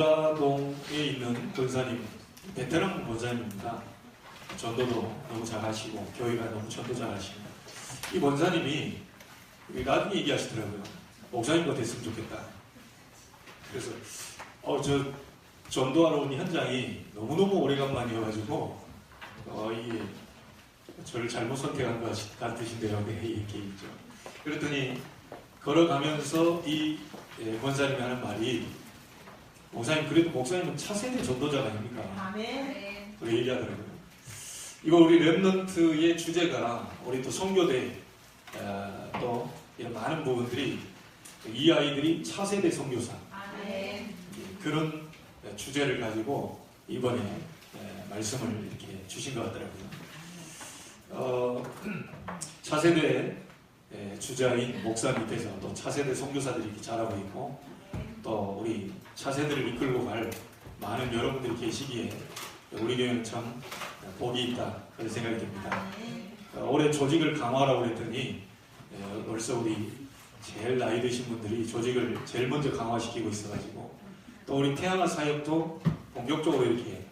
동에 있는 권사님, 베테랑 권사님입니다. 전도도 너무 잘하시고 교회가 너무 전도 잘하시고, 이 권사님이 나중에 얘기하시더라고요. 목사님도 됐으면 좋겠다. 그래서 저 전도하러 온 현장이 너무너무 오래간만이어가지고 이게 저를 잘못 선택한 것 같으신데요. 네, 이렇게 있죠. 그랬더니 걸어가면서 이 권사님이 하는 말이, 목사님, 그래도 목사님은 차세대 전도자가 아닙니까? 아멘. 그렇게 얘기하더라고요. 이거 우리 랩넌트의 주제가, 우리 또 선교대 또 이런 많은 부분들이 이 아이들이 차세대 선교사, 아멘. 그런 주제를 가지고 이번에 말씀을 이렇게 주신 것 같더라고요. 차세대 주자인 목사 밑에서 또 차세대 선교사들이 이렇게 자라고 있고, 또 우리 차세대를 이끌고 갈 많은 여러분들이 계시기에 우리 교회는 참 복이 있다, 그런 생각이 듭니다. 올해 조직을 강화하라고 했더니 벌써 우리 제일 나이 드신 분들이 조직을 제일 먼저 강화시키고 있어가지고, 또 우리 태양아 사역도 본격적으로 이렇게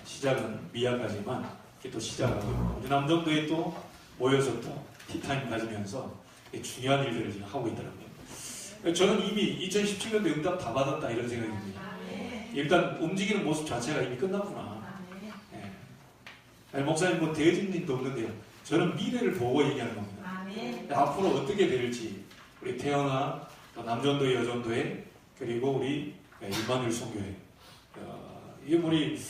시작은 미약하지만 이렇게 또 시작하고, 우리 남정도에 또 모여서 또 티타임 가지면서 중요한 일들을 지금 하고 있더라고요. 저는 이미 2017년도 응답 다 받았다, 이런 생각이 듭니다. 일단 움직이는 모습 자체가 이미 끝났구나. 목사님 뭐 되어진 일도 없는데요. 저는 미래를 보고 얘기하는 겁니다. 앞으로 어떻게 될지, 우리 태영아, 남전도회, 여전도회, 그리고 우리 일반일 선교회, 이 우리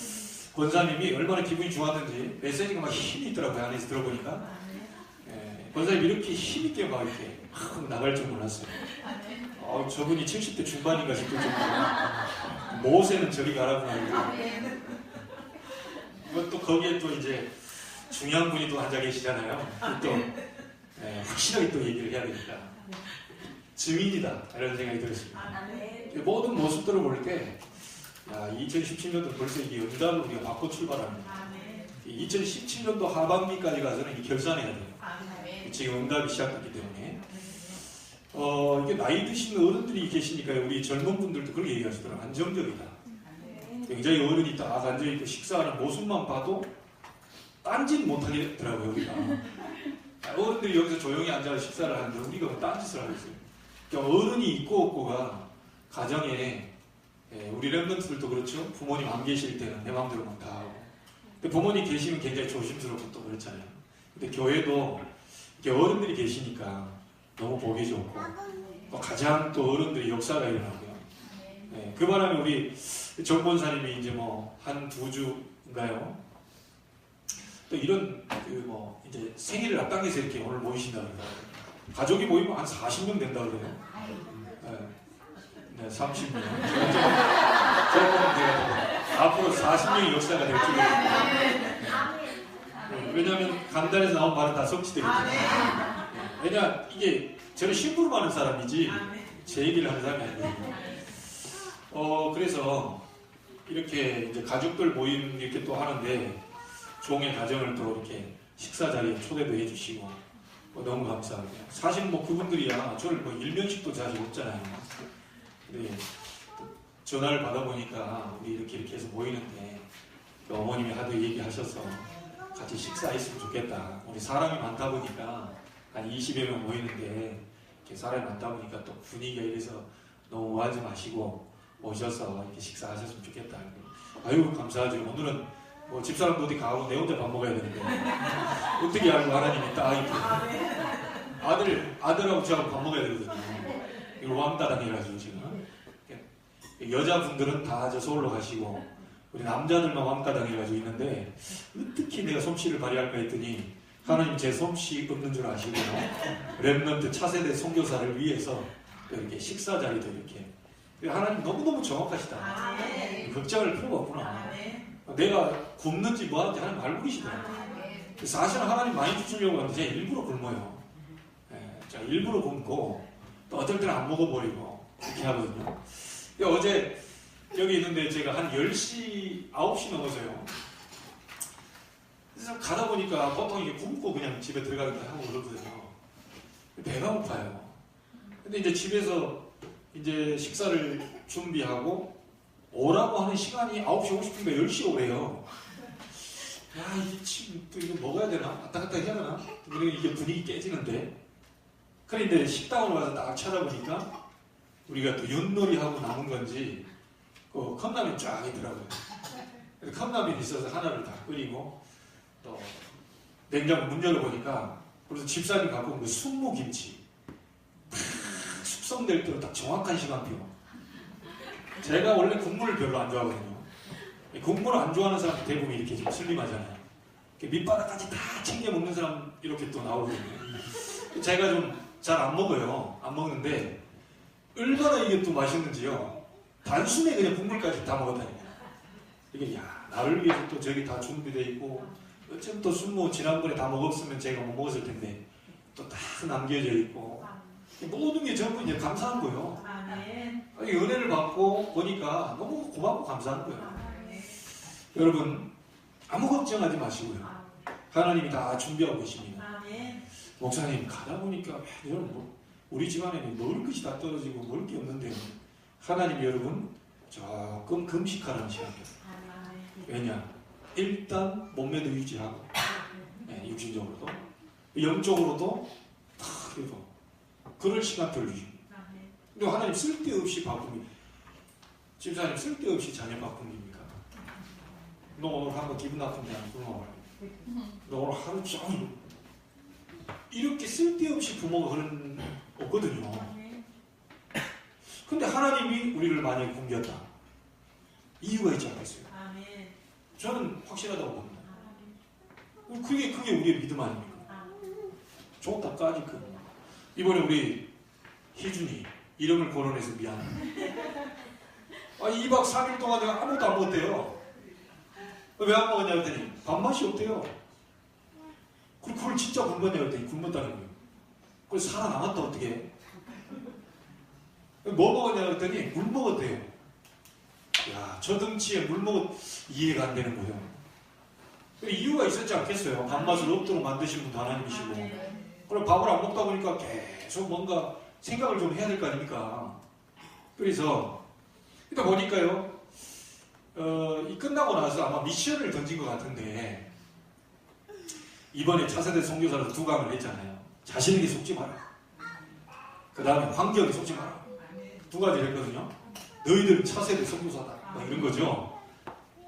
권사님이 얼마나 기분이 좋았는지 메시지가 막 힘이 있더라고요. 안에서 들어보니까 권사님 이렇게 힘있게 막 이렇게 나갈 줄 몰랐어요. 저분이 70대 중반인가 싶을 정도로 모세는 저리 가라구나. 이것도 거기에 또 이제 중요한 분이 또 앉아 계시잖아요. 또 확실하게 또 얘기를 해야 되니까 증인이다, 이런 생각이 들었습니다. 모든 모습들을 볼 때 2017년도 벌써 이게 연달로 우리가 바꿔 출발하는, 2017년도 하반기까지 가서는 이 결산해야 돼요. 지금 응답이 시작됐기 때문에 이게 나이 드신 어른들이 계시니까 우리 젊은 분들도 그렇게 얘기하시더라고요. 안정적이다. 굉장히 어른이 딱 앉아있고 식사하는 모습만 봐도 딴짓 못하겠더라고요. 우리가 어른들이 여기서 조용히 앉아서 식사를 하는데 우리가 뭐 딴짓을 하고 있어요. 그러니까 어른이 있고 없고가 가정에, 우리 랩런트들도 그렇죠. 부모님 안 계실 때는 내 마음대로 막 다 하고, 근데 부모님 계시면 굉장히 조심스럽고 또 그렇잖아요. 근데 교회도 이렇게 어른들이 계시니까 너무 보기 좋고, 또 가장 또 어른들이 역사가 일어나고요. 그 바람에 우리 정 권사님이 이제 뭐 한 2주인가요? 또 이런 이제 생일을 앞당겨서 이렇게 오늘 모이신다 그러더라고요. 가족이 모이면 한 40명 된다 그래요. 네, 30명. 앞으로 40명이 역사가 될 줄입니다. 왜냐하면 강단에서 나온 말은 다 성취되거든요. 왜냐, 이게 저는 심부름 하는 사람이지 제 얘기를 하는 사람이 아니거든요. 그래서 이렇게 이제 가족들 모임 이렇게 또 하는데, 종의 가정을 또 이렇게 식사 자리에 초대도 해주시고 너무 감사하고요. 사실 뭐 그분들이야 저를 뭐 일면식도 잘 없잖아요. 근데 전화를 받아보니까 우리 이렇게 해서 모이는데 어머님이 하도 얘기하셔서 같이 식사했으면 좋겠다. 우리 사람이 많다 보니까 한 20여 명 모이는데 이렇게 사람이 많다 보니까 또 분위기가 이래서 너무 오하지 마시고 오셔서 이렇게 식사하셨으면 좋겠다. 아유, 감사하죠. 오늘은 뭐 집사람도 어디 가고 내 혼자 밥 먹어야 되는데 어떻게 알고 하나님이 딱 이렇게 아들하고 저하고 밥 먹어야 되거든요. 이걸 왕따당 해가지고 지금 여자분들은 다 저 서울로 가시고 우리 남자들만 왕따당 해가지고 있는데, 어떻게 내가 솜씨를 발휘할까 했더니 하나님 제 솜씨 없는 줄 아시고요. 랩넌트 차세대 선교사를 위해서 이렇게 식사 자리도 이렇게, 하나님 너무너무 정확하시다. 걱정할 필요가 없구나. 내가 굶는지 뭐하는지 하나님 알고 계시더라고요. 사실은 하나님 많이 주시려고 하는데 제가 일부러 굶어요. 제가 일부러 굶고 또 어떨 때는 안 먹어버리고 그렇게 하거든요. 어제 여기 있는데 제가 한 10시, 9시 넘어서요. 그래서 가다 보니까 보통 이게 굶고 그냥 집에 들어가기도 하고 그러거든요. 배가 고파요. 근데 이제 집에서 이제 식사를 준비하고 오라고 하는 시간이 9시 50분인가 10시에 오래요. 야, 이 지금 또 이거 먹어야 되나? 왔다 갔다 해야 되나? 그러면 이게 분위기 깨지는데. 그런데 식당으로 가서 딱 찾아보니까 우리가 또 윷놀이하고 남은 건지 그 컵라면 쫙 있더라고요. 그래서 컵라면이 있어서 하나를 다 끓이고 또 냉장고 문 열어보니까 그래서 집사님 갖고 온 그 순무김치 숙성될 때로 딱 정확한 시간표. 제가 원래 국물을 별로 안 좋아하거든요. 국물을 안 좋아하는 사람 대부분 이렇게 좀 슬림하잖아요. 밑바닥까지 다 챙겨 먹는 사람 이렇게 또 나오거든요. 제가 좀 잘 안 먹어요. 안 먹는데 얼마나 이게 또 맛있는지요. 단숨에 그냥 국물까지 다 먹었다니까. 이게 야, 나를 위해서 또 저기 다 준비되어 있고 어쩜 또 순무 지난번에 다 먹었으면 제가 못 먹었을 텐데 또 다 남겨져 있고 모든 게 전부 이제 감사한 거예요. 아니, 은혜를 받고 보니까 너무 고맙고 감사한 거예요. 여러분 아무 걱정하지 마시고요. 하나님이 다 준비하고 계십니다. 목사님 가다 보니까 뭐 우리 집안에는 먹을 것이 다 떨어지고 먹을 게 없는데요. 하나님 여러분 조금 금식하라는 시간이에요. 왜냐? 일단 몸매도 유지하고 육신적으로도 영적으로도 다 그래도 그럴 시간표를 주십니다. 근데 하나님 쓸데없이 바쁩니다. 집사님 쓸데없이 자녀 바쁩니까? 너 오늘 한번 기분 나쁜데 안 굶어 말이야. 너 오늘 하루 종일 이렇게 쓸데없이 부모가 그런 없거든요. 근데 하나님이 우리를 많이 굶겼다. 이유가 있지 않겠어요? 저는 확실하다고 봅니다. 그게 우리의 믿음 아닙니까? 좋다 까짓 거. 이번에 우리 희준이 이름을 거론해서 미안해. 2박 3일 동안 내가 아무것도 안 먹었대요. 왜 안 먹었냐 했더니 밥맛이 없대요. 그걸 진짜 굶었냐 했더니 굶었다는 거예요. 그래서 살아남았다 어떻게 해? 뭐 먹었냐 했더니 물 먹었대요. 야, 저 등치에 물 먹었 이해가 안 되는 거예요. 이유가 있었지 않겠어요? 밥맛을 없도록 만드신 분도 하나님이시고. 그럼 밥을 안 먹다 보니까 계속 뭔가 생각을 좀 해야 될 거 아닙니까? 그래서 일단 보니까요. 이 끝나고 나서 아마 미션을 던진 것 같은데 이번에 차세대 선교사로 2강을 했잖아요. 자신에게 속지 마라. 그 다음에 환경에 속지 마라. 2가지를 했거든요. 너희들은 차세대 선교사다. 막 이런 거죠.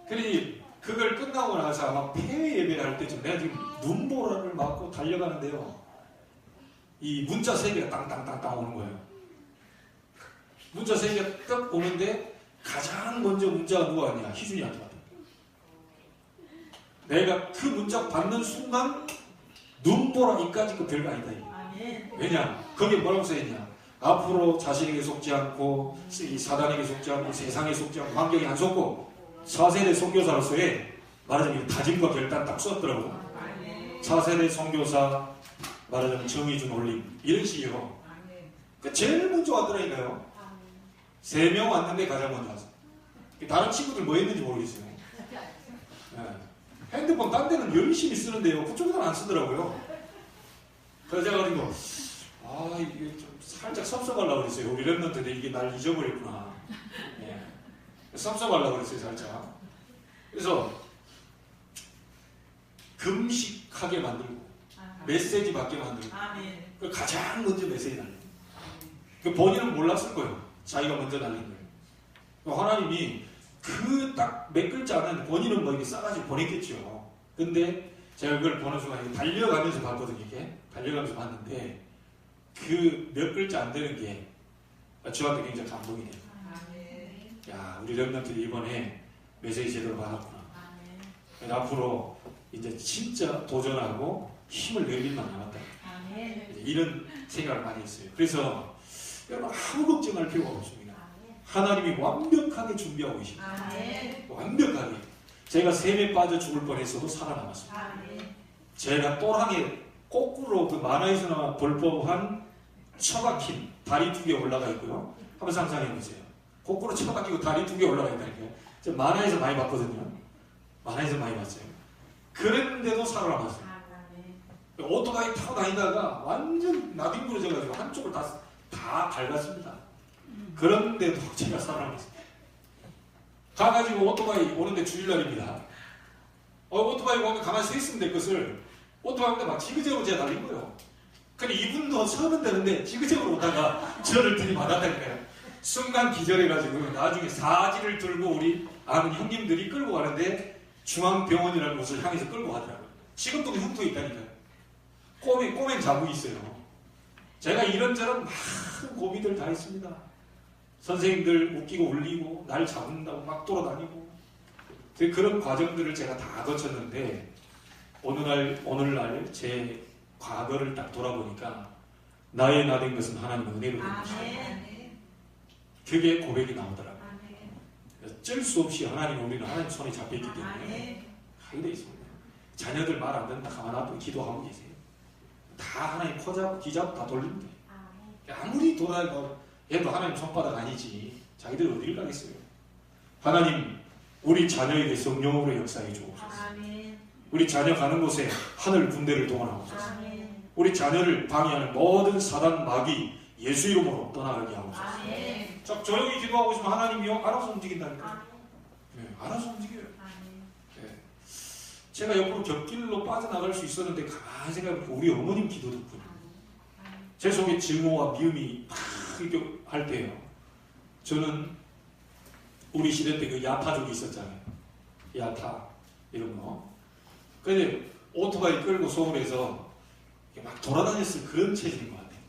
그러니 그걸 끝나고 나서 아마 폐회 예배를 할 때쯤 내가 지금 눈보라를 맞고 달려가는데요. 이 문자 3개가 땅땅땅땅 오는 거예요. 문자 3개가 딱 오는데 가장 먼저 문자가 누가 왔냐? 희준이한테 왔다. 내가 그 문자 받는 순간 눈보라 이까짓 거 별거 아니다. 왜냐? 거기에 뭐라고 써있냐? 앞으로 자신에게 속지 않고 이 사단에게 속지 않고 세상에 속지 않고 환경에 안 속고 4세대 선교사로서의 말하자면 다짐과 결단 딱 썼더라고. 4세대 선교사 말하자면 정의준 올림 이런 식이요. 제일 먼저 왔더라니까요. 3명 왔는데 가장 먼저 왔어요. 다른 친구들 뭐 했는지 모르겠어요. 네. 핸드폰 딴 데는 열심히 쓰는데요. 그쪽에서는 안 쓰더라고요. 그래서 제가 가지고 이게 좀 살짝 섭섭하려고 그랬어요. 우리 랩런트인데 이게 날 잊어버렸구나. 네. 섭섭하려고 그랬어요. 살짝. 그래서 금식하게 만들고 메시지 받게 만들고 그 가장 먼저 메시지 날리고 그 본인은 몰랐을 거예요. 자기가 먼저 날린 거예요. 하나님이 그 딱 몇 글자는 본인은 뭐 이렇게 싸가지고 보냈겠죠. 근데 제가 그걸 보는 순간 달려가면서 봤거든요. 이렇게 달려가면서 봤는데 그 몇 글자 안 되는 게 저한테 굉장히 감동이 돼요. 야, 우리 랩런트들이 이번에 메시지 제대로 받았구나. 앞으로 이제 진짜 도전하고 힘을 낼 일만 남았다. 이런 생각을 많이 했어요. 그래서 여러분 아무 걱정할 필요가 없습니다. 하나님이 완벽하게 준비하고 계십니다. 완벽하게. 제가 샘에 빠져 죽을 뻔했어도 살아남았습니다. 제가 또랑에 거꾸로 그 만화에서나 볼 법한 처박힌 다리 2개 올라가 있고요. 한번 상상해 보세요. 거꾸로 처박히고 다리 2개 올라가 있다니까요. 제가 만화에서 많이 봤거든요. 만화에서 많이 봤어요. 그랬는데도 살아남았어요. 오토바이 타고 다니다가 완전 나뒹굴어져가지고 한쪽을 다 밟았습니다. 그런데도 제가 살아남았어요. 가가지고 오토바이 오는데 주일날입니다. 오토바이 오면 가만히 서 있으면 될 것을 오토바이인데 막 지그재그로 제가 달린 거예요. 근데 이분도 서면 되는데 지그재그로 오다가 저를 들이받았다니까요. 순간 기절해가지고 나중에 사지를 들고 우리 아는 형님들이 끌고 가는데 중앙병원이라는 곳을 향해서 끌고 가더라고요. 지금도 흉터에 있다니까요. 꼬맨 자국이 있어요. 제가 이런저런 많은 고민들 다 했습니다. 선생님들 웃기고 울리고 날 잡는다고 막 돌아다니고 그런 과정들을 제가 다 거쳤는데 오늘날 제 과거를 딱 돌아보니까 나의 나 된 것은 하나님의 은혜로 된 것입니다. 그게 고백이 나오더라고요. 어쩔 수 없이 우리는 하나님 손에 잡혀있기 때문에 하게 돼 있습니다. 자녀들 말 안 듣는다 가만 놔두고 기도하고 계세요. 다 하나님 코 잡고 귀 잡고 다 돌립니다. 아무리 돌아다니고 얘도 하나님 손바닥 아니지 자기들 어디를 가겠어요. 하나님 우리 자녀에게 성령으로 역사해 주옵소서. 우리 자녀 가는 곳에 하늘 군대를 동원하옵소서. 우리 자녀를 방해하는 모든 사단 마귀 예수 이름으로 떠나가게 하옵소서. 조용히 기도하고 있으면 하나님이요 알아서 움직인다니까. 네, 알아서 움직여요. 네. 제가 옆으로 곁길로 빠져나갈 수 있었는데 가만히 생각해보면 우리 어머님 기도 덕분에 제 속에 증오와 미움이 막 이렇게 할 때요. 저는 우리 시대 때 그 야타족이 있었잖아요. 야타 이런 거. 근데 오토바이 끌고 서울에서 막 돌아다녔을 그런 체질인 것 같아요.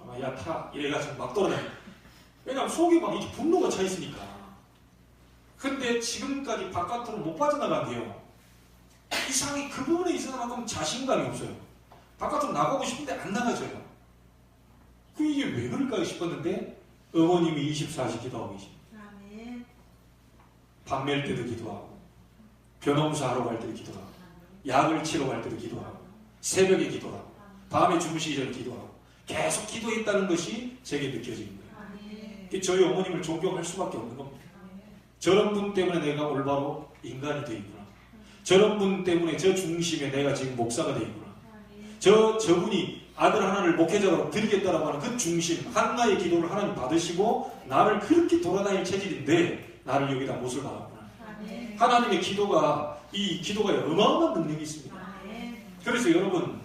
아마 야타 이래가지고 막 돌아다녀요. 왜냐하면 속에 막 이렇게 분노가 차 있으니까. 근데 지금까지 바깥으로 못 빠져나간대요. 이상하게 그 부분에 있어서만큼 자신감이 없어요. 바깥으로 나가고 싶은데 안 나가져요. 이게 왜 그럴까 싶었는데 어머님이 24시 기도하고 계십니다. 밥 멜 때도 기도하고 변호사 하러 갈 때도 기도하고 약을 치러 갈 때도 기도하고 새벽에 기도하고 밤에 주무시기 전에 기도하고 계속 기도했다는 것이 제게 느껴지는 거예요. 저희 어머님을 존경할 수밖에 없는 겁니다. 저런 분 때문에 내가 올바로 인간이 되어 있구나. 저런 분 때문에 저 중심에 내가 지금 목사가 되어 있구나. 저분이 아들 하나를 목회자로 드리겠다라고 하는 그 중심, 한나의 기도를 하나님 받으시고 나를 그렇게 돌아다닐 체질인데 나를 여기다 못을 박았구나. 하나님의 기도가 이 기도가 어마어마한 능력이 있습니다. 그래서 여러분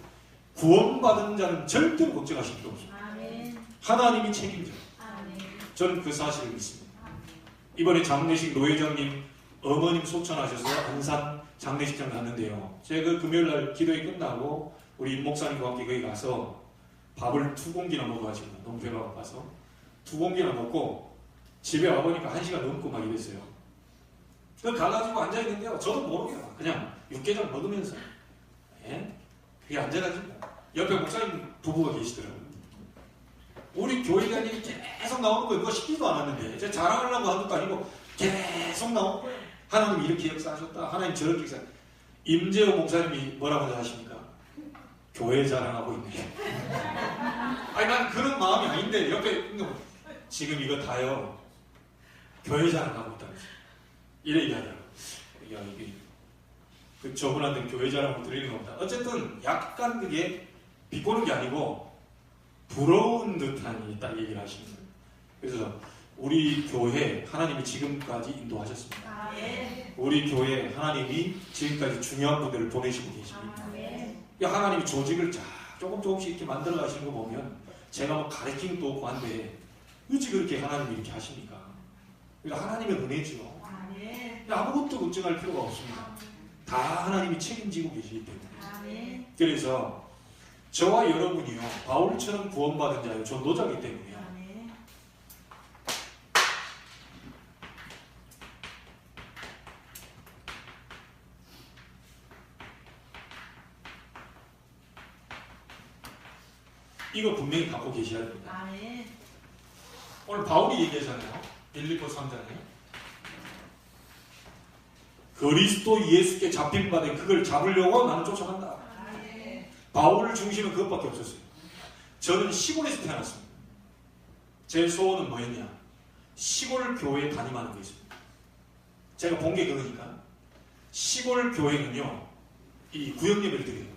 구원받은 자는 절대로 걱정하실 필요 없습니다. 하나님이 책임져요. 저는 그 사실을 믿습니다. 이번에 장례식 노회장님 어머님 소천하셔서 안산 장례식장 갔는데요. 제가 그 금요일날 기도회 끝나고 우리 임 목사님과 함께 거기 가서 밥을 2공기나 먹어가지고 너무 배가 고파서 2공기나 먹고 집에 와보니까 1시간 넘고 막 이랬어요. 그 가가지고 앉아있는데요. 저도 모르게 그냥 육개장 먹으면서 그게 앉아가지고 옆에 목사님 부부가 계시더라고요. 우리 교회관이 계속 나오는 거예요. 그거 시키지도 않았는데 제가 자랑하려고 한 것도 아니고 계속 나오는 거예요. 하나님 이렇게 역사하셨다. 하나님 저렇게 역사하셨다. 임재호 목사님이 뭐라고 하십니까? 교회 자랑하고 있네. 아니 난 그런 마음이 아닌데 옆에 지금 이거 다요 교회 자랑하고 있다면서 이래 얘기하더라고요. 야 이게 그 저분한테 교회 자랑을 드리는 겁니다. 어쨌든 약간 그게 비꼬는 게 아니고 부러운 듯한 딱 얘기를 하시는 거예요. 그래서 우리 교회 하나님이 지금까지 인도하셨습니다. 우리 교회 하나님이 지금까지 중요한 분들을 보내시고 계십니다. 하나님이 조직을 조금씩 이렇게 만들어 가시는 거 보면 제가 뭐 가르치는 또 없고 한데 어찌 그렇게 하나님이 이렇게 하십니까? 그러니까 하나님의 은혜죠. 아무것도 걱정할 필요가 없습니다. 다 하나님이 책임지고 계시기 때문에. 그래서 저와 여러분이요 바울처럼 구원받은 자요 전도자이기 때문에요. 이거 분명히 갖고 계셔야 됩니다. 오늘 바울이 얘기하잖아요. 빌립보 3장에 그리스도 예수께 잡힌 바에 그걸 잡으려고 나는 쫓아간다. 바울 중심은 그것밖에 없었어요. 저는 시골에서 태어났습니다. 제 소원은 뭐였냐? 시골 교회에 담임하는 거였습니다. 제가 본 게 그거니까. 시골 교회는요 이 구역 예배를 드려요.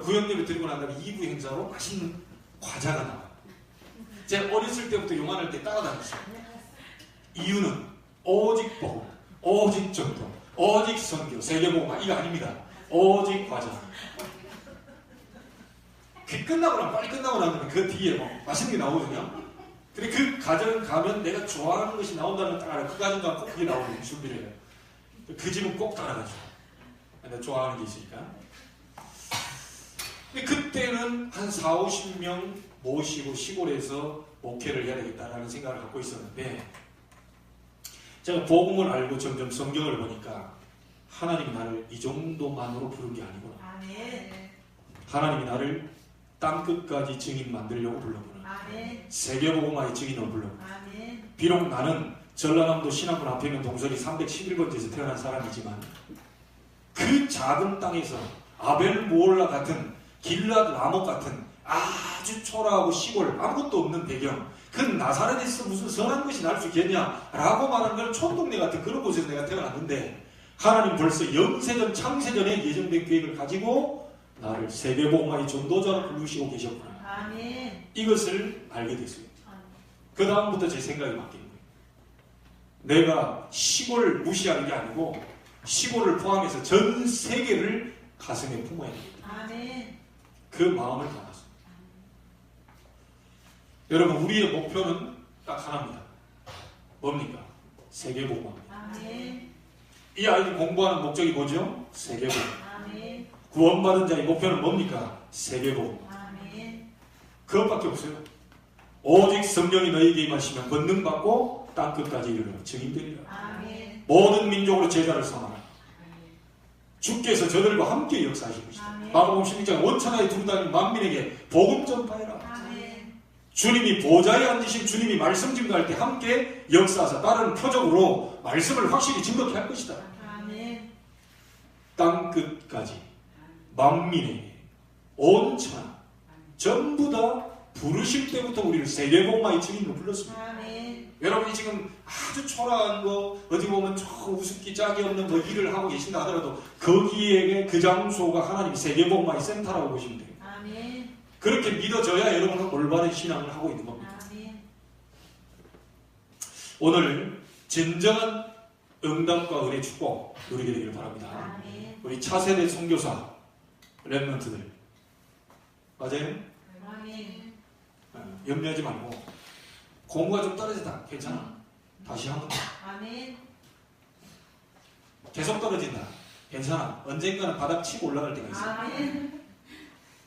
구역 예배 드리고 난 다음에 2부 행사로 맛있는 과자가 나와요. 제가 어렸을 때부터 용안할 때 따라다녔어요. 이유는 오직 복음, 오직 전도, 오직 선교, 세계복음 이거 아닙니다. 오직 과정. 그 끝나고 나면 빨리 끝나고 나면 그 뒤에 뭐 맛있는 게 나오거든요. 근데 그 과정 가면 내가 좋아하는 것이 나온다는 딱 알아. 그 과정 가면 꼭 그게 나오는 준비를 해요. 그 집은 꼭 따라가죠. 내가 좋아하는 게 있으니까. 근데 그때는 한 4, 50명 모시고 시골에서 목회를 해야 되겠다라는 생각을 갖고 있었는데 제가 복음을 알고 점점 성경을 보니까 하나님이 나를 이 정도만으로 부른 게 아니구나. 아멘. 하나님이 나를 땅끝까지 증인 만들려고 불렀구나. 아멘. 세계복음화의 증인으로 불렀구나. 아멘. 비록 나는 전라남도 신안군 앞에 있는 동서리 311번지에서 태어난 사람이지만 그 작은 땅에서 아벨 모올라 같은 길랏 라못 같은 아주 초라하고 시골 아무것도 없는 배경 그 나사렛에서 무슨 선한 것이 날 수 있겠냐라고 말하는 건 촌동네 같은 그런 곳에서 내가 태어났는데 하나님 벌써 영세전 창세전에 예정된 계획을 가지고 나를 세계복음화의 전도자로 부르시고 계셨구나. 아멘. 이것을 알게 됐어요. 그 다음부터 제 생각이 바뀌는 거예요. 내가 시골을 무시하는 게 아니고 시골을 포함해서 전 세계를 가슴에 품어야 됩니다. 아멘. 그 마음을 담았습니다. 여러분 우리의 목표는 딱 하나입니다. 뭡니까? 세계복음화입니다. 아멘. 이 아이들 공부하는 목적이 뭐죠? 세계복음. 아멘. 구원받은 자의 목표는 뭡니까? 세계복음. 아멘. 그것밖에 없어요. 오직 성령이 너희에게 임하시면 권능 받고 땅끝까지 이르러 증인되리라. 아멘. 모든 민족으로 제자를 삼아라. 주께서 저들과 함께 역사하실 것이다. 아멘. 마가복음 16장 원천하에 두루다니는 만민에게 복음 전파해라. 아멘. 주님이 보좌에 앉으신 주님이 말씀 증거할 때 함께 역사하사 다른 표적으로 말씀을 확실히 증거케 할 것이다. 아멘. 땅끝까지 만민에게 온 천하 전부 다 부르실 때부터 우리를 세계복음화의 증인으로 불렀습니다. 아멘. 여러분이 지금 아주 초라한 거 어디 보면 저 우습기 짝이 없는 뭐 일을 하고 계신다 하더라도 거기에 그 장소가 하나님 세계복음화의 센터라고 보시면 돼요. 아멘. 그렇게 믿어져야 여러분은 올바른 신앙을 하고 있는 겁니다. 아멘. 오늘 진정한 응답과 은혜 축복 누리게 되기를 바랍니다. 아멘. 우리 차세대 선교사 랩런트들 맞아요? 아멘. 염려하지 말고 공부가 좀 떨어지다 괜찮아. 다시 한번 아멘. 계속 떨어진다 괜찮아. 언젠가는 바닥 치고 올라갈 때가 있어. 아멘.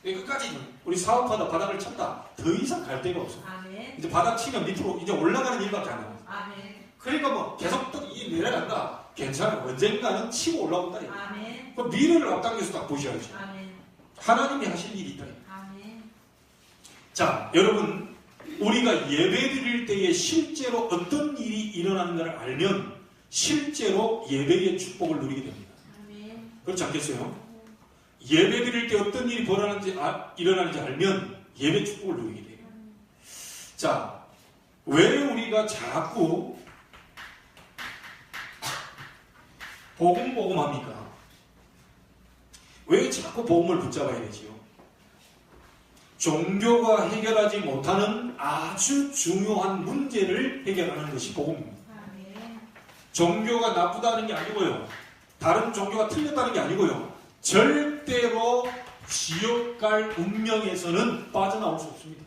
끝까지 우리 사업하다 바닥을 쳤다. 더 이상 갈 데가 없어. 아멘. 이제 바닥 치면 밑으로 이제 올라가는 일밖에 안 남아. 아멘. 그러니까 뭐 계속 또 내려간다. 괜찮아. 언젠가는 치고 올라온다. 아멘. 그 미래를 앞당겨서 딱 보셔야죠. 아멘. 하나님이 하실 일이 있다. 아멘. 자, 여러분 우리가 예배 드릴 때에 실제로 어떤 일이 일어나는가를 알면 실제로 예배의 축복을 누리게 됩니다. 아멘. 그렇지 않겠어요? 예배 드릴 때 어떤 일이 일어나는지 알면 예배 축복을 누리게 돼요. 자, 왜 우리가 자꾸 복음합니까? 왜 자꾸 복음을 붙잡아야 되지요? 종교가 해결하지 못하는 아주 중요한 문제를 해결하는 것이 복음입니다. 아멘. 종교가 나쁘다는 게 아니고요. 다른 종교가 틀렸다는 게 아니고요. 절대로 지옥 갈 운명에서는 빠져나올 수 없습니다.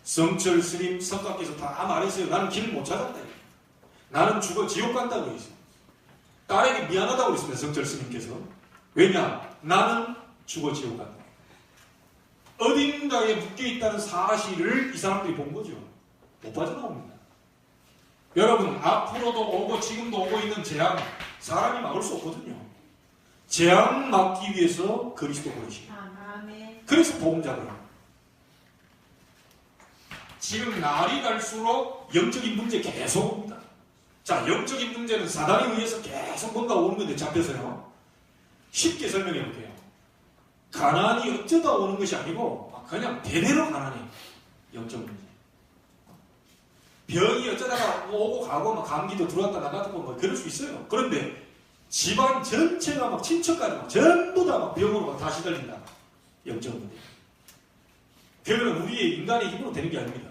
성철 스님 석가께서 다 말했어요. 나는 길을 못 찾았다. 나는 죽어 지옥 간다고 그랬어요. 딸에게 미안하다고 그랬습니다. 성철 스님께서. 왜냐? 나는 죽어 지옥 간다. 어딘가에 묶여있다는 사실을 이 사람들이 본 거죠. 못 빠져나옵니다. 여러분 앞으로도 오고 지금도 오고 있는 재앙 사람이 막을 수 없거든요. 재앙 막기 위해서 그리스도 보내시고 아멘. 그래서 복음 잡으라. 지금 날이 갈수록 영적인 문제 계속 옵니다. 자, 영적인 문제는 사단에 의해서 계속 뭔가 오는 건데 잡혀서요. 쉽게 설명해 볼게요. 가난이 어쩌다 오는 것이 아니고 그냥 대대로 가난해요. 영적 문제. 병이 어쩌다가 오고 가고 막 감기도 들어왔다 나갔다 뭐 그럴 수 있어요. 그런데 집안 전체가 막 친척까지 막 전부 다 막 병으로 막 다 시달린다. 영적 문제. 그거는 우리의 인간의 힘으로 되는 게 아닙니다.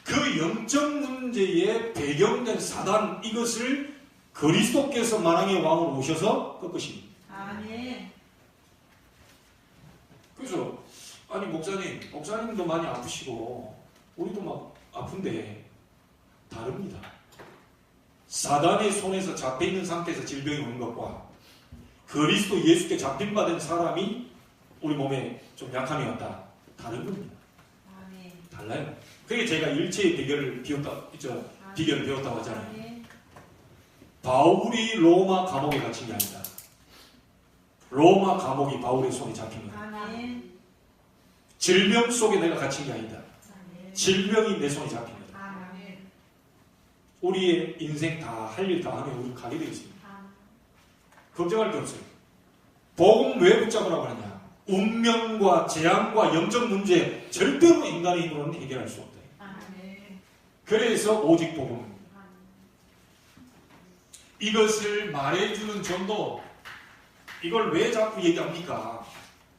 그 영적 문제의 배경된 사단, 이것을 그리스도께서 만왕의 왕으로 오셔서 꺾으십니다. 아멘. 그래서 아니 목사님도 많이 아프시고 우리도 막 아픈데 다릅니다. 사단의 손에서 잡혀있는 상태에서 질병이 오는 것과 그리스도 예수께 잡힌받은 사람이 우리 몸에 좀 약함이 왔다. 다른 겁니다. 아멘. 달라요. 그게 제가 일체의 비결을 배웠다고 하잖아요. 아멘. 바울이 로마 감옥에 갇힌 게 아니다. 로마 감옥이 바울의 손에 잡힙니다. 아멘. 질병 속에 내가 갇힌 게 아니다. 아멘. 질병이 내 손에 잡힙니다. 아멘. 우리의 인생 다 할 일 다 하면 우리 가게 되어 있습니다. 걱정할 게 없어요. 복음 왜 붙잡으라고 하느냐? 운명과 재앙과 영적 문제 절대로 인간의 힘으로는 해결할 수 없다. 아멘. 그래서 오직 복음입니다. 이것을 말해주는 전도, 이걸 왜 자꾸 얘기합니까?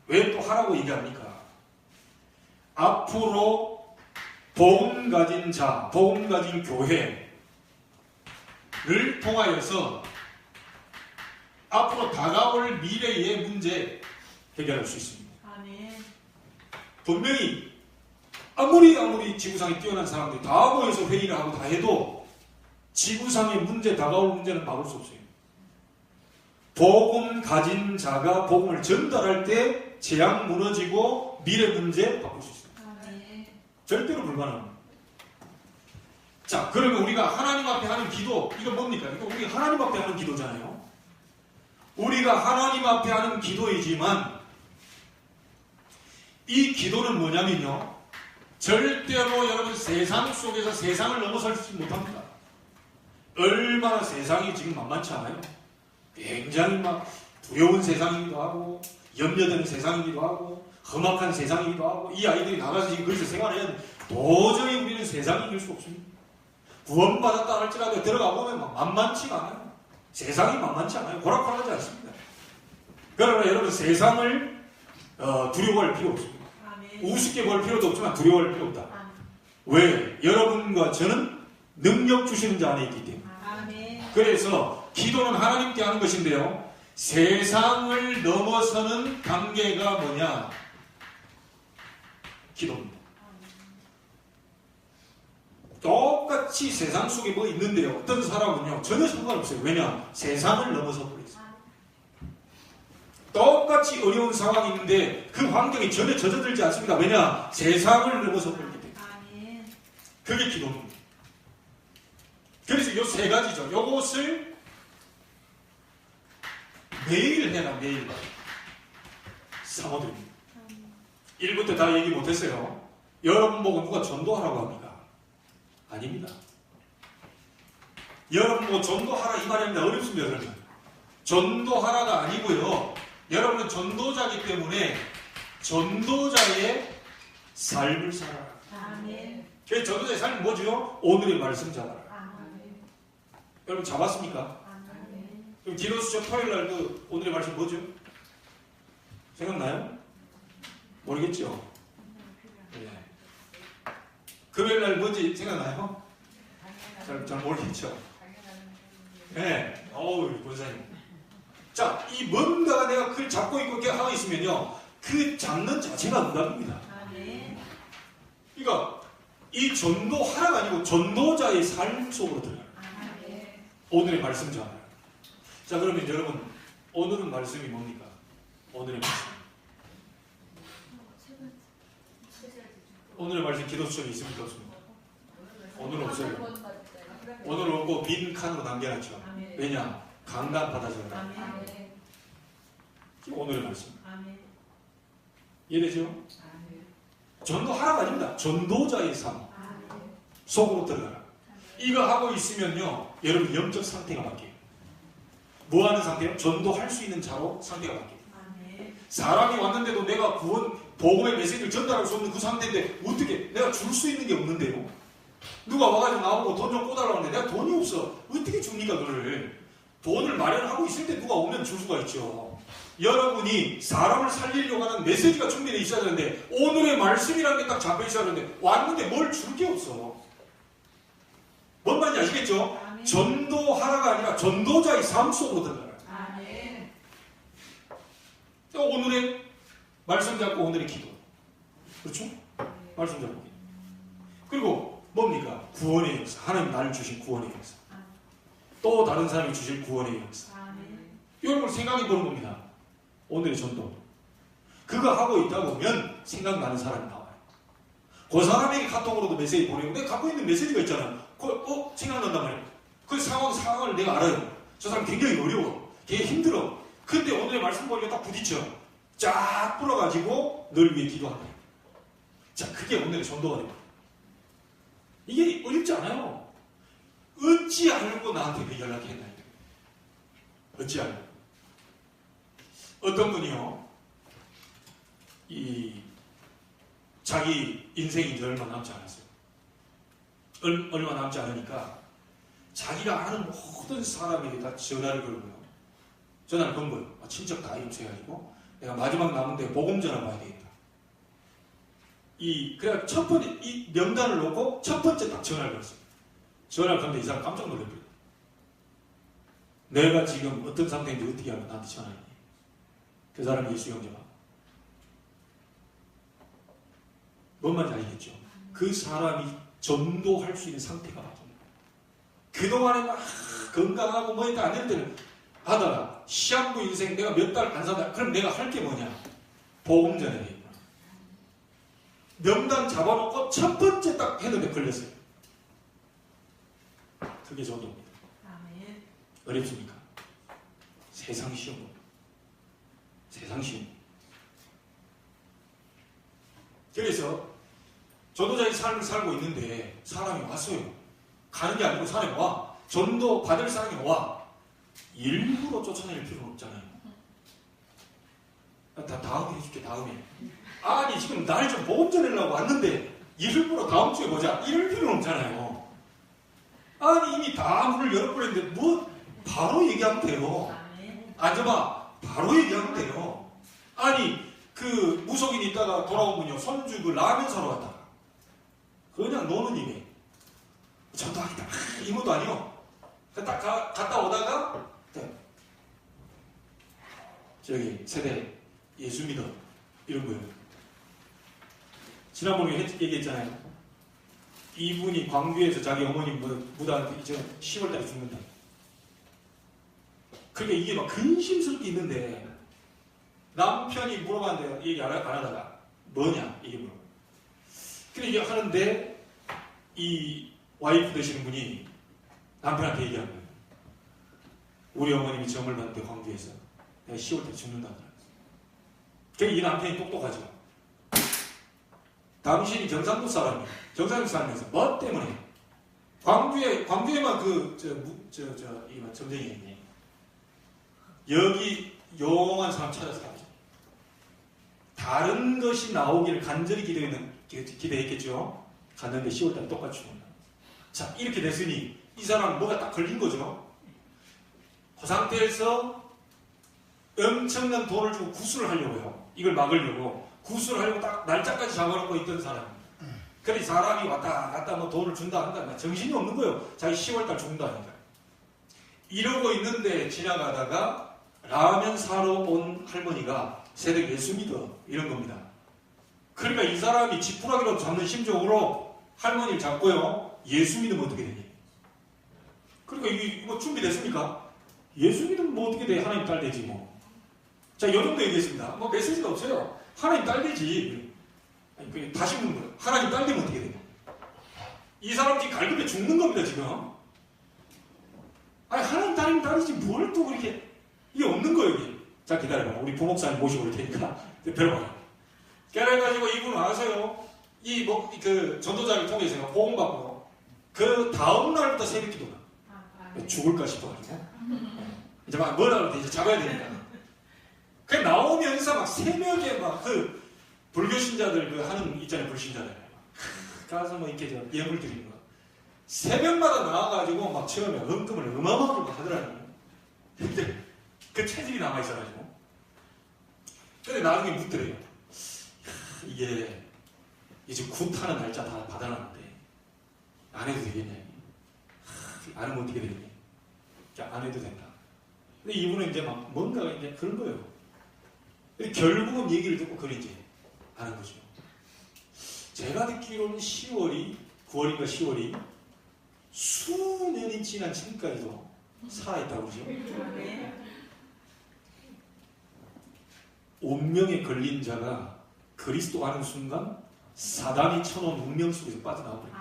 왜 또 하라고 얘기합니까? 앞으로 복음 가진 자, 복음 가진 교회를 통하여서 앞으로 다가올 미래의 문제 해결할 수 있습니다. 아멘. 분명히 아무리 지구상에 뛰어난 사람들이 다 모여서 회의를 하고 다 해도 지구상의 문제, 다가올 문제는 막을 수 없어요. 복음 가진 자가 복음을 전달할 때 재앙 무너지고 미래 문제 바꿀 수 있어요. 아멘. 절대로 불가능합니다. 자, 그러면 우리가 하나님 앞에 하는 기도, 이거 뭡니까? 이거 우리 하나님 앞에 하는 기도잖아요. 우리가 하나님 앞에 하는 기도이지만 이 기도는 뭐냐면요, 절대로 여러분 세상 속에서 세상을 넘어설지 못합니다. 얼마나 세상이 지금 만만치 않아요. 굉장히 막 두려운 세상이기도 하고 염려되는 세상이기도 하고 험악한 세상이기도 하고, 이 아이들이 나가서 지금 거기서 생활해야 돼. 도저히 우리는 세상이 이길 수 없습니다. 구원받았다 할지라도 들어가 보면 만만치가 않아요. 세상이 만만치 않아요. 호락호락하지 않습니다. 그러나 여러분 세상을 두려워할 필요 없습니다. 아멘. 우습게 볼 필요도 없지만 두려워할 필요 없다. 아멘. 왜? 여러분과 저는 능력 주시는 자 안에 있기 때문에. 아멘. 그래서 기도는 하나님께 하는 것인데요, 세상을 넘어서는 단계가 뭐냐? 기도입니다. 똑같이 세상 속에 뭐 있는데요, 어떤 사람은요 전혀 상관없어요. 왜냐? 세상을 넘어서 버렸어요. 똑같이 어려운 상황이 있는데 그 환경이 전혀 젖어들지 않습니다. 왜냐? 세상을 넘어서 버렸기 때문에. 아멘. 그게 기도입니다. 그래서 이 세 가지죠. 요것을 매일 해라. 매일 사모드립니다. 1부터 다 얘기 못했어요. 여러분 보고 누가 전도하라고 합니까? 아닙니다. 여러분 보고 전도하라 이 말이 아니라 어렵습니다. 여러분. 전도하라가 아니고요, 여러분은 전도자이기 때문에 전도자의 삶을 살아라. 아멘. 그 전도자의 삶은 뭐죠? 오늘의 말씀 잡아라. 아멘. 여러분 잡았습니까? 아멘. 그럼 디노스죠 토요일 날 그 오늘의 말씀 뭐죠? 생각나요? 모르겠죠? 네. 금요일 날 뭔지 생각나요? 잘 모르겠죠? 네. 어우, 본사님. 자, 이 뭔가가 내가 그걸 잡고 있고 이렇게 하고 있으면요, 그 잡는 자체가 응답입니다. 아멘. 그러니까 이 전도하라가 아니고 전도자의 삶 속으로 들어가요. 아멘. 오늘의 말씀 전하라. 자, 그러면 여러분 오늘은 말씀이 뭡니까? 오늘의 말씀. 오늘의 말씀 기도 수첩이 있습니까? 없습니까? 오늘 없어요. 오늘 없고 빈 칸으로 남겨놨죠. 아멘. 왜냐? 강단 받아줘라. 아멘. 오늘의 말씀. 아멘. 이해되죠? 아멘. 전도하라가 아닙니다. 전도자의 삶 아멘. 속으로 들어가라. 이거 하고 있으면요, 여러분 영적 상태가 바뀌어요. 뭐 하는 상태요? 전도할 수 있는 자로 상태가 바뀌어요. 아멘. 사람이 왔는데도 내가 구원, 복음의 메시지를 전달할 수 없는 그 상태인데 어떻게 내가 줄 수 있는 게 없는데요? 누가 와가지고 나오고 돈 좀 꿔달라고 하는데 내가 돈이 없어. 어떻게 줍니까 그거를? 돈을 마련하고 있을 때 누가 오면 줄 수가 있죠. 여러분이 사람을 살리려고 하는 메시지가 준비되어 있어야 되는데 오늘의 말씀이라는 게 딱 잡혀 있어야 되는데 왔는데 뭘 줄 게 없어. 뭔 말인지 아시겠죠? 아멘. 전도하라가 아니라 전도자의 삶 속으로 들어가라. 아멘. 오늘의 말씀 잡고 오늘의 기도. 그렇죠? 말씀 잡고 기도. 그리고 뭡니까? 구원의 역사. 하나님 나를 주신 구원의 역사. 또 다른 사람이 주실 구원의 역사. 아멘. 이런 걸 생각해 보는 겁니다. 오늘의 전도. 그거 하고 있다 보면 생각나는 사람이 나와요. 그 사람에게 카톡으로도 메시지 보내고 내가 갖고 있는 메시지가 있잖아요. 생각난단 말이에요. 그 상황을 내가 알아요. 저 사람 굉장히 어려워. 되게 힘들어. 근데 오늘의 말씀 보니까 딱 부딪혀. 쫙 풀어가지고 널 위해 기도한다. 자, 그게 오늘의 전도가 됩니다. 이게 어렵지 않아요. 어찌 알고 나한테 그 연락했나? 어찌 알고? 어떤 분이요, 자기 인생이 이제 얼마 남지 않았어요. 얼마 남지 않으니까 자기가 아는 모든 사람에게 다 전화를 걸고요. 전화를 건 거예요. 친척 다 이름해가지고 내가 마지막 남은데 복음 전화 봐야 되겠다. 그래 첫 번째 이 명단을 놓고 첫 번째 딱 전화를 걸었어요. 전화를 건데 이 사람 깜짝 놀랐어요. 내가 지금 어떤 상태인지 어떻게 알고 나한테 전화했니? 그 사람이 예수 형제가. 뭔 말인지 알겠죠? 그 사람이 전도할 수 있는 상태가 맞습니다. 그동안에 막 건강하고 뭐 했다 안 했을 때는 하다가 시한부 인생 내가 몇 달 안 산다. 그럼 내가 할 게 뭐냐? 복음 전해야 되겠구나. 명단 잡아놓고 첫 번째 딱 했는데 걸렸어요. 그게 전도입니다. 아멘. 어렵습니까? 세상 시험. 세상 시험. 그래서 전도자의 삶을 살고 있는데 사람이 왔어요. 가는 게 아니고 사람이 와. 전도 받을 사람이 와. 일부러 쫓아낼 필요는 없잖아요. 다음에 해줄게, 다음에. 아니, 지금 날 좀 복음 전하려고 왔는데 일부러 다음 주에 보자. 이럴 필요는 없잖아요. 아니, 이미 다 문을 열어버렸는데 뭐 바로 얘기하면 돼요. 아멘. 앉아봐. 바로 얘기하면 돼요. 아니, 그 무속인 있다가 돌아오면요, 손주 그 라면 사러 갔다가 그냥 노는 입에 전도하겠다. 이것도 아니요. 딱 갔다 오다가 저기 세대 예수 믿어 이런 거예요. 지난번에 얘기했잖아요. 이분이 광주에서 자기 어머니 무당한테 이제 10월달에 죽는다. 그러니까 이게 막 근심스럽게 있는데 남편이 물어봤는데 얘기 안 하다가 뭐냐 이게 물어봐. 근데 이게 하는데 이 와이프 되시는 분이 남편한테 얘기한 거예요. 우리 어머님이 점을 봤는데 광주에서 내가 10월달에 죽는다더라. 그러니까 이 남편이 똑똑하죠. 당신이 경상도 사람이에요. 경상도 살면서 뭐 때문에 광주에만 이만 점쟁이 있네. 여기 용한 사람 찾아서 가죠. 다른 것이 나오기를 간절히 기대했겠죠. 갔는데 10월달에 똑같이 죽는다. 자, 이렇게 됐으니 이 사람 뭐가 딱 걸린 거죠. 그 상태에서 엄청난 돈을 주고 구술을 하려고요. 이걸 막으려고 구술을 하려고 딱 날짜까지 잡아놓고 있던 사람입니다. 그래 사람이 왔다 갔다 뭐 돈을 준다 한다 정신이 없는 거예요. 자기 10월달 죽는다니까. 이러고 있는데 지나가다가 라면 사러 온 할머니가 새벽 예수 믿어 이런 겁니다. 그러니까 이 사람이 지푸라기라도 잡는 심정으로 할머니를 잡고요. 예수 믿으면 어떻게 되니? 그러니까 이게 뭐 준비됐습니까? 예수 믿으면 뭐 어떻게 돼? 하나님 딸 되지 뭐. 자, 이 정도 얘기했습니다. 뭐 메시지가 없어요. 하나님 딸 되지. 아니, 다시 묻는 거예요. 하나님 딸 되면 어떻게 되냐? 이 사람 지금 갈급해 죽는 겁니다, 지금. 아니, 하나님 딸이면 딸이지 뭘 또 그렇게. 이게 없는 거예요, 이게. 자, 기다려봐. 우리 부목사님 모시고 올 테니까. 들어봐요. 그래가지고 이분 와서요. 전도자를 통해서 보험받고 그 다음날부터 새벽 기도가. 죽을까 싶어가지고. 이제 막 뭐라 그래, 이제 잡아야 되니까. 그 나오면서 막 새벽에 막 그 불교 신자들 그 하는 있잖아요, 불신자들. 가서 뭐 이렇게 예물 드리는 거. 새벽마다 나와가지고 막 처음에 헌금을 어마어마하게 막 하더라고요. 근데 그 체질이 남아있어가지고. 근데 나중에 묻더래요. 이게 이제 굿하는 날짜 다 받아놨는데 안 해도 되겠냐. 안 하면 어떻게 되겠니? 안 해도 된다. 근데 이분은 이제 막 뭔가가 이제 그런 거예요. 근데 결국은 얘기를 듣고 그걸 이제 하는 거죠. 제가 듣기로는 9월인가 10월이 수년이 지난 지금까지도 살아있다고 그러죠. 운명에 걸린 자가 그리스도 하는 순간 사단이 쳐놓은 운명 속에서 빠져나오거든요.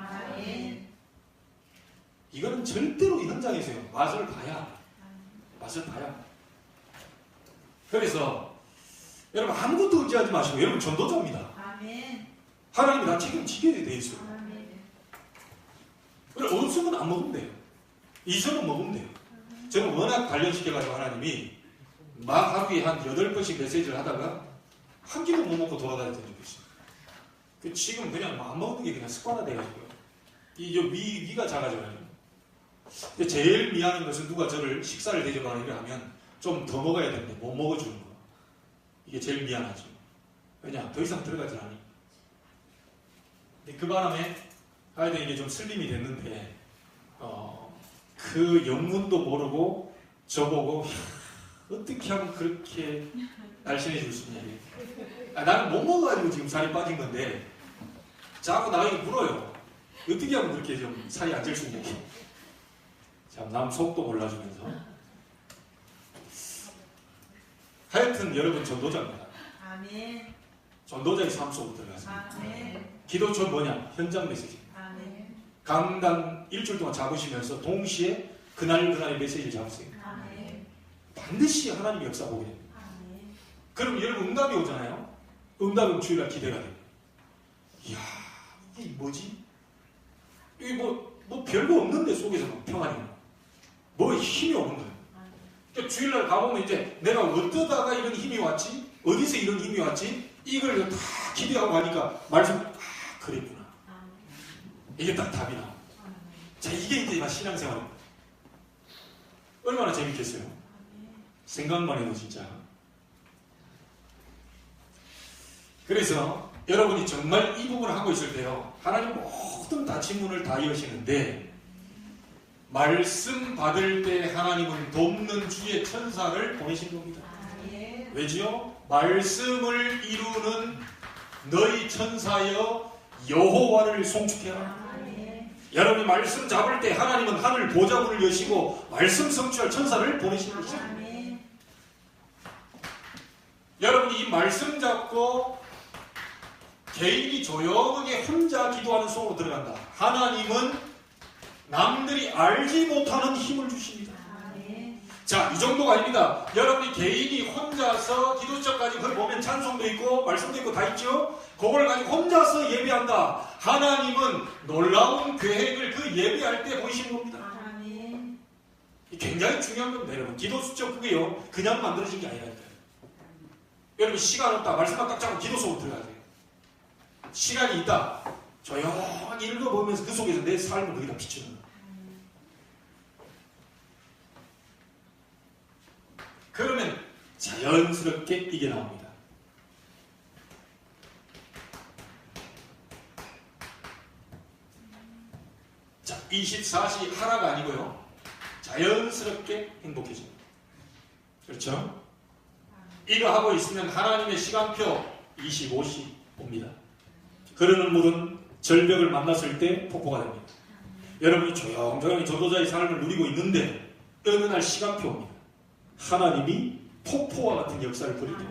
이거는 절대로 이 현장에서요. 맛을 봐야. 그래서 여러분 아무것도 의지하지 마시고 여러분 전도자입니다. 하나님이 다 책임지게 돼 있어요. 그래 원수는 안 먹으면 돼요. 이성은 먹으면 돼요. 저는 워낙 단련시켜가지고 하나님이 막 하루에 한 8번씩 메시지를 하다가 한 끼도 못 먹고 돌아다녔던 적이 있어요. 지금 그냥 안 먹는 게 그냥 습관화돼가지고요. 위가 작아져요. 근데 제일 미안한 것은 누가 저를 식사를 대접하는 하면 좀 더 먹어야 되는데 못 먹어주는 거. 이게 제일 미안하죠. 왜냐? 더 이상 들어가질 않으니까. 근데 그 바람에 하여튼 이게 좀 슬림이 됐는데 그 영문도 모르고 저보고 어떻게 하면 그렇게 날씬해질 수 있냐. 나는 못 먹어가지고 지금 살이 빠진 건데 자꾸 나에게 물어요. 어떻게 하면 그렇게 좀 살이 안 찔 수 있냐. 참 남 속도 몰라주면서 하여튼 여러분 전도자입니다. 전도자의 삶 속으로 들어갔습니다. 기도처는 뭐냐? 현장 메시지. 강단 일주일 동안 잡으시면서 동시에 그날의 메시지를 잡으세요. 반드시 하나님의 역사 보게 됩니다. 그럼 여러분 응답이 오잖아요. 응답은 주일날 기대가 돼요. 이야 이게 뭐지? 이게 뭐 별거 없는데 속에서 평안이 뭐 힘이 오는 거예요. 그러니까 주일날 가보면 이제 내가 어떠다가 이런 힘이 왔지? 어디서 이런 힘이 왔지? 이걸 다 기대하고 가니까 말씀 그랬구나. 이게 딱 답이 나와. 자 이게 이제 신앙생활입니다. 얼마나 재밌겠어요? 생각만 해도 진짜. 그래서 여러분이 정말 이 부분을 하고 있을 때요. 하나님 모든 닫힌 문을 다 여시는데 말씀 받을 때 하나님은 돕는 주의 천사를 보내신 겁니다. 왜지요? 말씀을 이루는 너희 천사여 여호와를 송축해라. 여러분이 말씀 잡을 때 하나님은 하늘 보좌문을 여시고 말씀 성취할 천사를 보내신 것입니다. 여러분이 이 말씀 잡고 개인이 조용하게 혼자 기도하는 속으로 들어간다. 하나님은 남들이 알지 못하는 힘을 주십니다. 자, 이 정도가 아닙니다. 여러분이 개인이 혼자서 기도처까지 그걸 보면 찬송도 있고 말씀도 있고 다 있죠. 그걸 가지고 혼자서 예배한다. 하나님은 놀라운 계획을 그 예배할 때 보이시는 겁니다. 굉장히 중요한 겁니다. 여러분 기도 수첩 그게요 그냥 만들어진 게 아니라니까요. 여러분 시간 없다 말씀만 딱 잡고 기도 속으로 들어가야 돼요. 시간이 있다 조용히 읽어보면서 그 속에서 내 삶을 거기다 비추는 거예요. 그러면 자연스럽게 이게 나옵니다. 자, 24시 하라가 아니고요. 자연스럽게 행복해집니다. 그렇죠? 이거 하고 있으면 하나님의 시간표 25시 옵니다. 그러는 물은 절벽을 만났을 때 폭포가 됩니다. 여러분이 조용조용히 전도자의 삶을 누리고 있는데 어느 날 시간표 옵니다. 하나님이 폭포와 같은 역사를 벌이죠.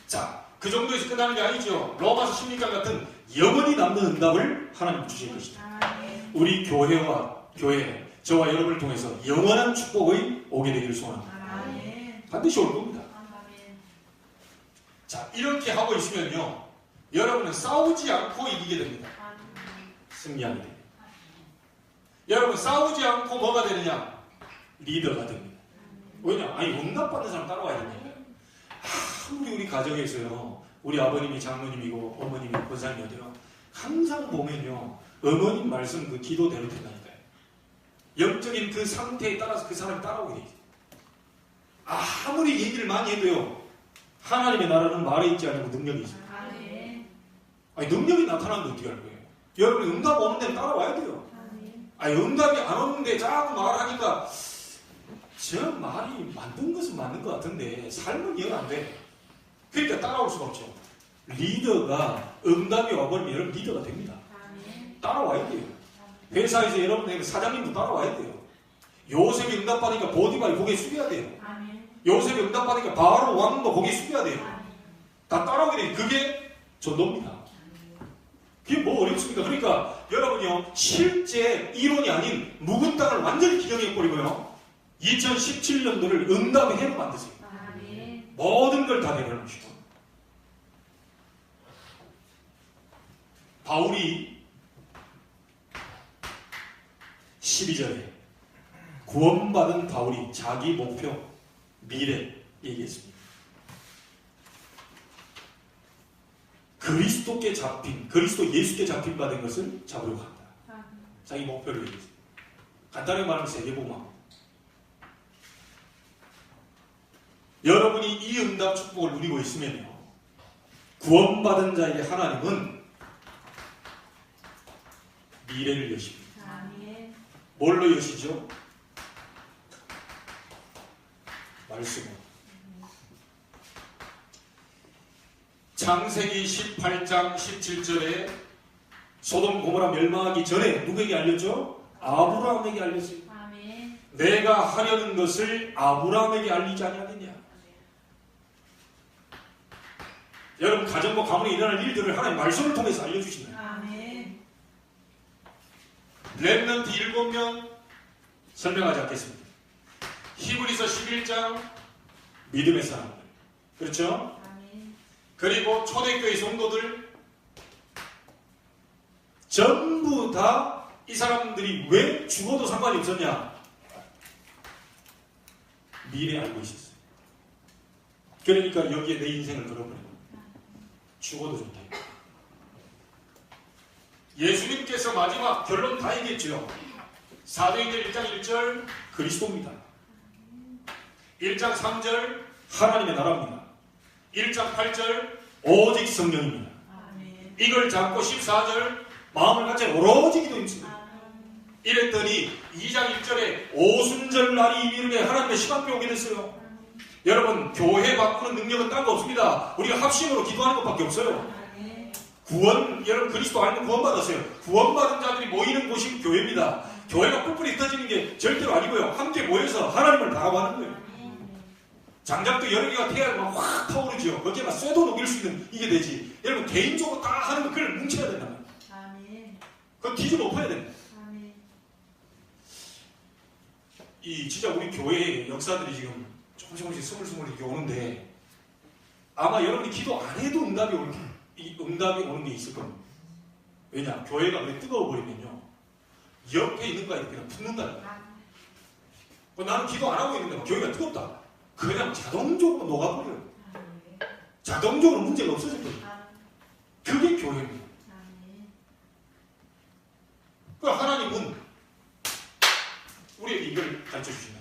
자, 그 정도에서 끝나는 게 아니죠. 로마서 16장 같은 영원히 남는 응답을 하나님 주실 것이다. 우리 교회, 저와 여러분을 통해서 영원한 축복이 오게 되기를 소원합니다. 반드시 올 겁니다. 자, 이렇게 하고 있으면요. 여러분은 싸우지 않고 이기게 됩니다. 승리하게 됩니다. 여러분 싸우지 않고 뭐가 되느냐? 리더가 됩니다. 왜냐? 아니 응답받는 사람 따라와야 됩니다. 아무리 우리 가정에서요. 우리 아버님이 장로님이고 어머님이 권사님이어도요. 항상 보면요. 어머님 말씀 그 기도대로 된다니까요. 영적인 그 상태에 따라서 그 사람이 따라오게 돼요. 아무리 얘기를 많이 해도요. 하나님의 나라는 말에 있지 않고 능력이 있어요. 아니 능력이 나타나는데 어떻게 할 거예요? 여러분이 응답 오는 데는 따라와야 돼요. 응답이 안 오는데 자꾸 말하니까 저 말이 만든 것은 맞는 것 같은데 삶은 영 안 돼. 그러니까 따라올 수가 없죠. 리더가 응답이 와버리면 여러분 리더가 됩니다. 따라와야 돼요. 회사에서 여러분 사장님도 따라와야 돼요. 요셉이 응답받으니까 보디발이 고개 숙여야 돼요. 요셉이 응답받으니까 바로 왕도 고개 숙여야 돼요. 다 따라오게 돼요. 그게 전도입니다. 그게 뭐 어렵습니까? 그러니까 여러분요, 실제 이론이 아닌 묵은 땅을 완전히 기경해버리고요, 2017년도를 응답의 해로 만드세요. 모든 걸 다 내려놓으시고. 바울이 12절에 구원받은 바울이 자기 목표, 미래 얘기했습니다. 그리스도께 잡힌, 그리스도 예수께 잡힌 바 된 것을 잡으려고 한다. 자기 목표를 얘기했습니다. 간단하게 말하면 세계복음화. 여러분이 이 응답 축복을 누리고 있으면요, 구원받은 자에게 하나님은 미래를 여십니다. 뭘로 여시죠? 말씀으로. 창세기 18장 17절에 소돔 고모라 멸망하기 전에 누구에게 알렸죠? 아브라함에게 알렸어요. 내가 하려는 것을 아브라함에게 알리지 아니하느냐. 여러분 가정과 가문에 일어날 일들을 하나님 말씀을 통해서 알려주신다. 렘넌트 7명 설명하지 않겠습니다. 히브리서 11장 믿음의 사람들, 그렇죠? 그리고 초대교회 성도들 전부 다 이 사람들이 왜 죽어도 상관이 없었냐? 미래 알고 있었어요. 그러니까 여기에 내 인생을 걸어버려요. 죽어도 좋다. 예수님께서 마지막 결론 다 얘기했죠. 사도행전 1장 1절 그리스도입니다. 1장 3절 하나님의 나라입니다. 1장 8절 오직 성령입니다. 이걸 잡고 14절 마음을 갖지 오로지 기도입니다. 이랬더니 2장 1절에 오순절 날이 이르게 하나님의 시간표 오게 됐어요. 여러분 교회 바꾸는 능력은 딴 거 없습니다. 우리가 합심으로 기도하는 것밖에 없어요. 구원, 여러분 그리스도 알고 구원받았어요. 구원받은 자들이 모이는 곳이 교회입니다. 교회가 뿔뿔이 흩어지는 게 절대로 아니고요, 함께 모여서 하나님을 바라보는 거예요. 장작도 여러 개가 태양을 확 타오르죠. 거기에 막 쇠도 녹일 수 있는 이게 되지. 여러분 개인적으로 다 하는 거 그걸 뭉쳐야 된다. 그거 뒤집어 엎어야 됩니다. 이 진짜 우리 교회의 역사들이 지금 조금씩 스물스물 이렇게 오는데 아마 여러분이 기도 안 해도 응답이 오는 게 있을 겁니다. 왜냐? 교회가 왜 뜨거워버리면요, 옆에 있는 거에 그냥 붙는다. 나는 기도 안 하고 있는데 교회가 뜨겁다. 그냥 자동적으로 녹아버려요. 자동적으로 문제가 없어질 거예요. 그게 교회입니다. 그 하나님은 우리에게 이걸 가르쳐 주신다.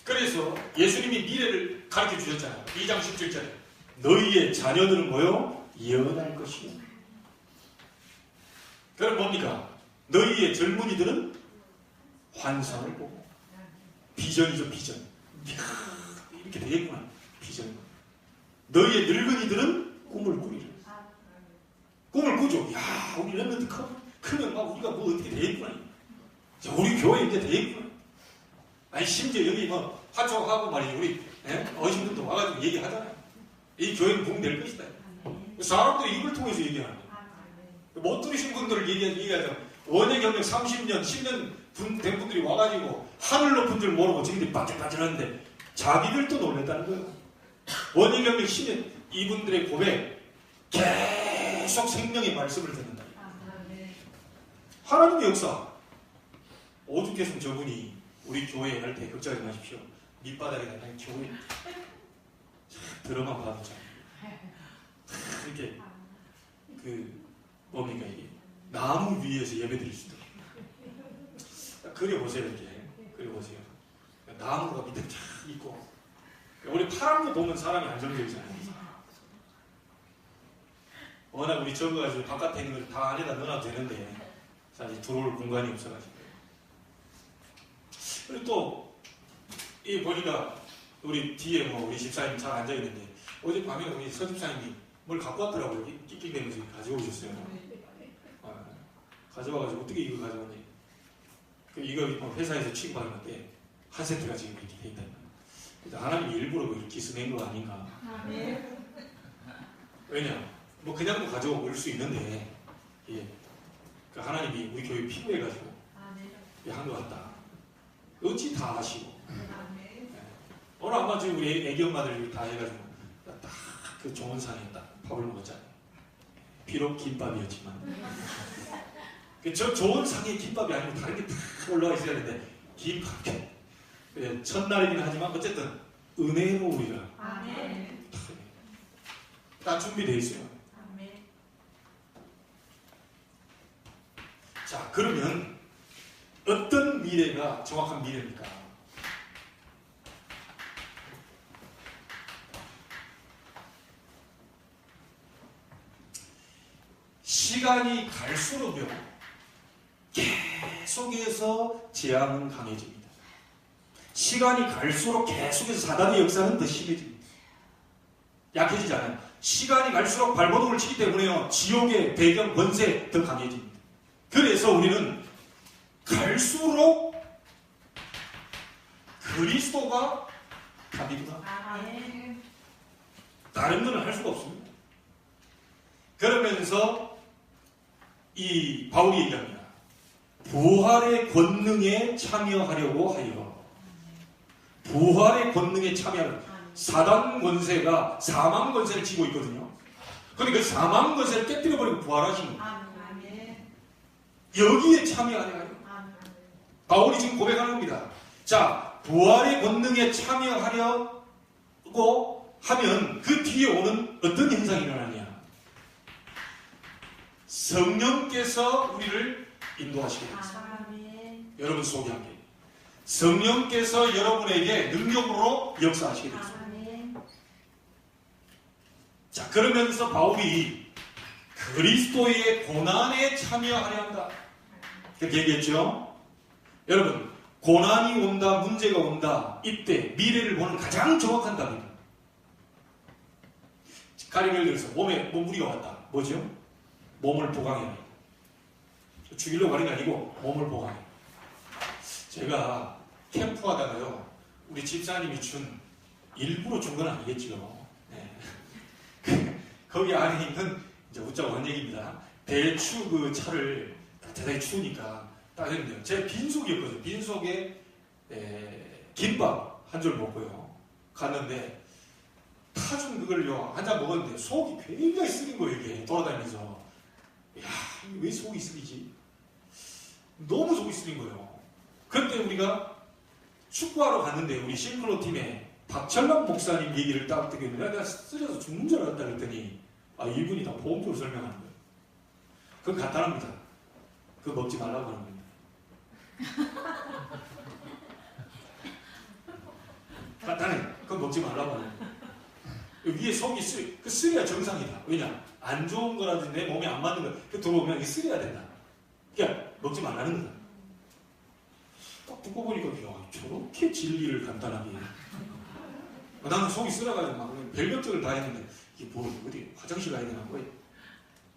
그래서 예수님이 미래를 가르쳐 주셨잖아요. 2장 17절에 너희의 자녀들은 뭐요? 예언할 것이요. 그럼 뭡니까? 너희의 젊은이들은 환상을 보고, 비전이죠, 비전. 이야, 이렇게 되겠구나, 비전. 너희의 늙은이들은 꿈을 꾸리라. 꿈을 꾸죠. 야, 우리 렘넌트 크면 막 우리가 뭐 어떻게 되겠구나. 우리 교회 이제 되겠구나. 아니 심지어 여기 뭐 화촉하고 말이죠, 우리 어신들도 와가지고 얘기하잖아요. 이 교회는 붕될 것이다. 사람들이 이걸 통해서 얘기하는 거예요. 못 들으신 분들을 얘기하죠. 원예 경력 30년, 10년 된 분들이 와가지고 하늘 높은 줄 모르고 지금들이 반짝반짝하는데 자기들도 놀랬다는 거예요. 원예 경력 10년 이분들의 고백, 계속 생명의 말씀을 듣는다. 하나님의 역사. 오죽했으면 저분이 우리 교회에 할 때 걱정하지 마십시오. 밑바닥에 나가는 교회 들어만 봐도 참 이렇게 뭡니까 이게 나무 위에서 예배 드릴 수도 그려보세요. 이렇게 그려보세요. 나무가 밑에 쫙 있고 우리 파란 거 보면 사람이 안정되잖아요. 워낙 우리 적어가지고 바깥에 있는 걸 다 안에다 넣어놔도 되는데 사실 들어올 공간이 없어가지고. 그리고 또 이 보니까 우리 뒤에 뭐 우리 집사님 잘 앉아 있는데 어젯밤에 우리 서 집사님이 뭘 갖고 왔더라고요. 끽끽대면서 가지고 오셨어요. 가져와가지고 어떻게 이거 가져왔니? 이거 뭐 회사에서 취급하는 건데 한 세트가 지금 이렇게 돼 있다. 하나님이 일부러 이렇게 기스낸 거 아닌가? 왜냐? 뭐 그냥도 가져올 수 있는데, 예, 그 하나님이 우리 교회 필요해가지고 한 것 같다. 어찌 다 아시고. 오늘 아마 지금 우리 애기 엄마들 다 해가지고 딱 그 좋은 상에 딱 밥을 먹었잖아요. 비록 김밥이었지만. 저 좋은 상에 김밥이 아니고 다른 게 다 올라와 있어야 되는데 김밥. 그래, 첫날이긴 하지만 어쨌든 은혜로 우리가 다 준비되어 있어요. 자, 그러면 어떤 미래가 정확한 미래입니까? 시간이 갈수록요, 계속해서 재앙은 강해집니다. 시간이 갈수록 계속해서 사단의 역사는 더 심해집니다. 약해지지 않아요. 시간이 갈수록 발버둥을 치기 때문에요, 지옥의 배경 권세 더 강해집니다. 그래서 우리는 갈수록 그리스도가 답이구나. 다른 건 할 수가 없습니다. 그러면서 이 바울이 얘기합니다. 부활의 권능에 참여하려고 하여. 부활의 권능에 참여하려고. 사단 권세가 사망 권세를 쥐고 있거든요. 그런데 그 사망 권세를 깨뜨려버리고 부활하신 거예요. 여기에 참여하려고. 바울이 지금 고백하는 겁니다. 자, 부활의 권능에 참여하려고 하면 그 뒤에 오는 어떤 현상이 일어나냐. 성령께서 우리를 인도하시게 되겠습니다. 여러분 소개할게요. 성령께서 여러분에게 능력으로 역사하시게 되겠습니다. 자, 그러면서 바울이 그리스도의 고난에 참여하려 한다. 그렇게 얘기했죠. 여러분, 고난이 온다, 문제가 온다, 이때 미래를 보는 가장 정확한 답입니다. 가령 예를 들어서 몸에 무리가 왔다. 뭐죠? 몸을 보강해라. 죽이려고 하는 게 아니고 몸을 보강해. 제가 캠프하다가요, 우리 집사님이 일부러 준 건 아니겠죠. 네. 거기 안에 있는 이제 웃자고 한 얘기입니다. 대추 그 차를 대단히 추우니까 딱 했는데요. 제 빈속이었거든요. 빈속에 김밥 한 줄 먹고요. 갔는데 타준 그걸요, 한 잔 먹었는데 속이 굉장히 쓰린 거예요. 이게 돌아다니면서. 야, 왜 속이 쓰리지? 너무 속이 쓰린 거예요. 그때 우리가 축구하러 갔는데 우리 싱클로 팀에 박철남 목사님 얘기를 딱 듣게 했는데 내가 쓰려서 죽는 줄 알았다 그랬더니 이분이 다 보험적으로 설명하는 거예요. 그건 간단합니다. 그거 먹지 말라고 하는 겁니다. 간단해. 그건 먹지 말라고 하는 거예요. 위에 속이 쓰려야 정상이다. 왜냐? 안 좋은 거라든지 내 몸에 안 맞는 거 들어오면 이게 쓰려야 된다. 그러니까 먹지 말라는 거다. 딱 듣고 보니까 야, 저렇게 진리를 간단하게. 나는 속이 쓰려가지고 막 별것들을 다 했는데 이게 뭐 어디 화장실 가야 되나 거예요.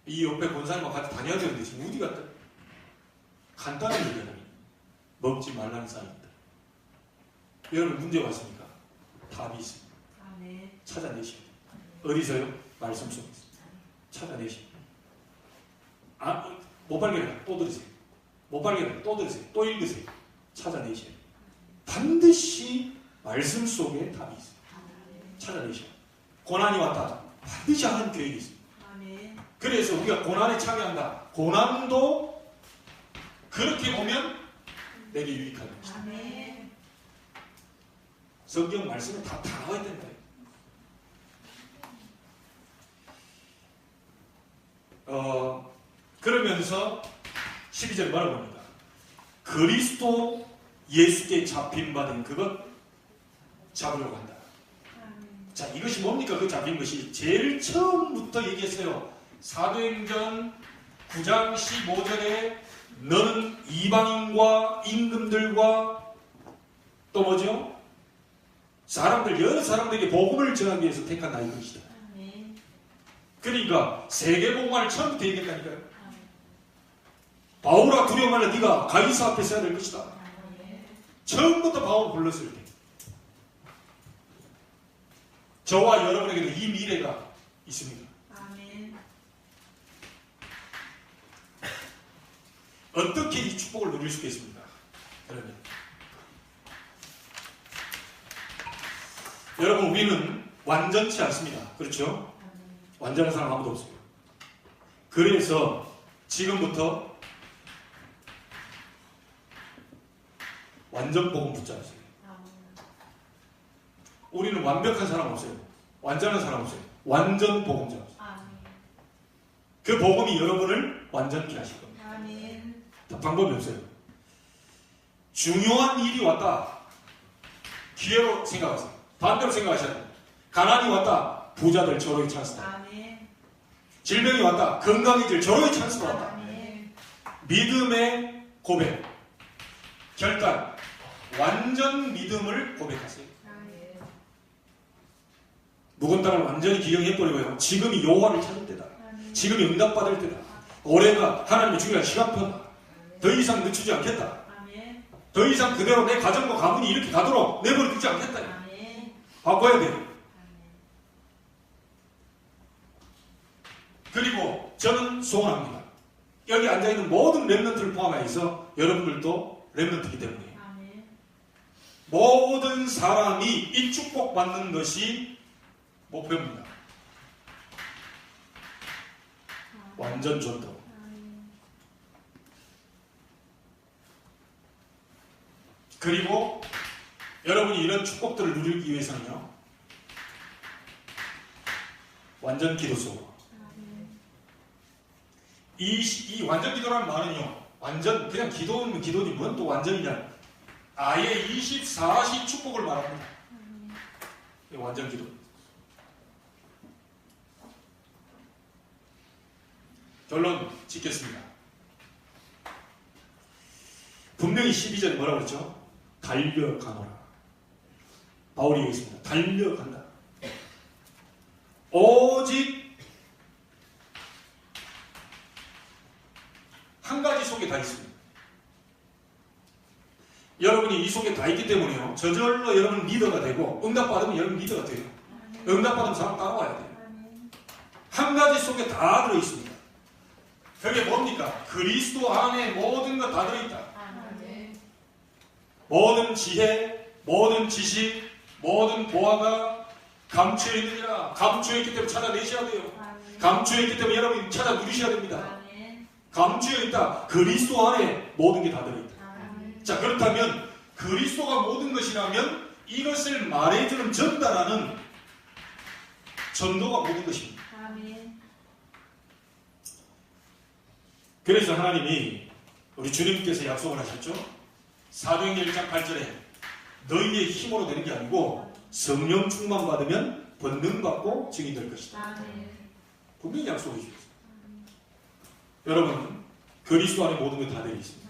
이 옆에 권사님과 같이 다녀야 되는데 지금 어디 갔다. 간단한 얘기하니 먹지 말라는 사람입니다. 여러분 문제 왔습니까? 답이 있습니다. 찾아내시오. 어디서요? 말씀 속에서. 찾아내시오. 못 발견해라. 또 들으세요. 못 발견해라. 또 들으세요. 또 읽으세요. 찾아내시오. 반드시 말씀 속에 답이 있어요. 찾아내시오. 고난이 왔다. 반드시 하는 계획이 있습니다. 그래서 우리가 고난에 참여한다. 고난도 그렇게 보면 내게 유익한 것이다. 성경 말씀에 다 나와 있다는 거예요. 그러면서 12절 말을 봅니다. 그리스도 예수께 잡힌 바된 그것 잡으려고 한다. 자, 이것이 뭡니까? 그 잡힌 것이 제일 처음부터 얘기했어요. 사도행전 9장 15절에 너는 이방인과 임금들과 또 뭐죠? 여러 사람들에게 복음을 전하기 위해서 택한 나의 것이다. 그러니까 세계복음화를 처음부터 얘기했다니까요. 바울아 두려워 말라 네가 가이사 앞에 서야 될 것이다. 처음부터 바울 불렀을 때 저와 여러분에게도 이 미래가 있습니다. 어떻게 이 축복을 누릴 수 있겠습니까? 여러분 우리는 완전치 않습니다. 그렇죠? 완전한 사람 아무도 없어요. 그래서 지금부터 완전 복음 붙잡으세요. 우리는 완벽한 사람 없어요. 완전한 사람 없어요. 완전 복음 잡으세요. 그 복음이 여러분을 완전케 하실 겁니다. 방법이 없어요. 중요한 일이 왔다. 기회로 생각하세요. 반대로 생각하셔야 돼요. 가난이 왔다. 부자들 절호의 찬스다. 질병이 왔다. 건강해질 절호의 찬스가 왔다. 믿음의 고백. 결단. 완전 믿음을 고백하세요. 묵은 땅을 완전히 기경해버리고요. 지금이 여호와를 찾을 때다. 지금이 응답받을 때다. 올해가 하나님의 주기가 시간표다. 더 이상 늦추지 않겠다. 더 이상 그대로 내 가정과 가문이 이렇게 가도록 내버려 두지 않겠다. 바꿔야 돼요. 그리고 저는 소원합니다. 여기 앉아있는 모든 렘넌트를 포함해서 여러분들도 렘넌트이기 때문에 모든 사람이 이 축복 받는 것이 목표입니다. 완전 전도. 그리고 여러분이 이런 축복들을 누리기 위해서는요. 완전 기도소. 이 완전 기도라는 말은요. 완전 그냥 기도는 기도지 뭔 또 완전이냐. 아예 24시 축복을 말합니다. 완전 기도. 결론 짓겠습니다. 분명히 12절에 뭐라고 그랬죠? 달려가노라. 바울이 얘기했습니다. 달려간다. 오직 한 가지 속에 다 있습니다. 여러분이 이 속에 다 있기 때문에요. 저절로 여러분 리더가 되고 응답받으면 여러분 리더가 돼요. 응답받으면 사람 따라와야 돼요. 한 가지 속에 다 들어있습니다. 그게 뭡니까? 그리스도 안에 모든 것 다 들어있다. 모든 지혜, 모든 지식, 모든 보화가 감추어 있느니라. 감추어 있기 때문에 찾아내셔야 돼요. 감추어 있기 때문에 여러분이 찾아 누리셔야 됩니다. 감추어 있다. 그리스도 안에 모든 게 다 들어있다. 자, 그렇다면 그리스도가 모든 것이라면 이것을 말해주는 전달하는 전도가 모든 것입니다. 그래서 하나님이 우리 주님께서 약속을 하셨죠. 사도행전 1장 8절에 너희의 힘으로 되는 게 아니고 성령 충만 받으면 권능 받고 증인 될 것이다. 분명히 약속해 주셨어요. 여러분 그리스도 안에 모든 것 다 되어 있습니다.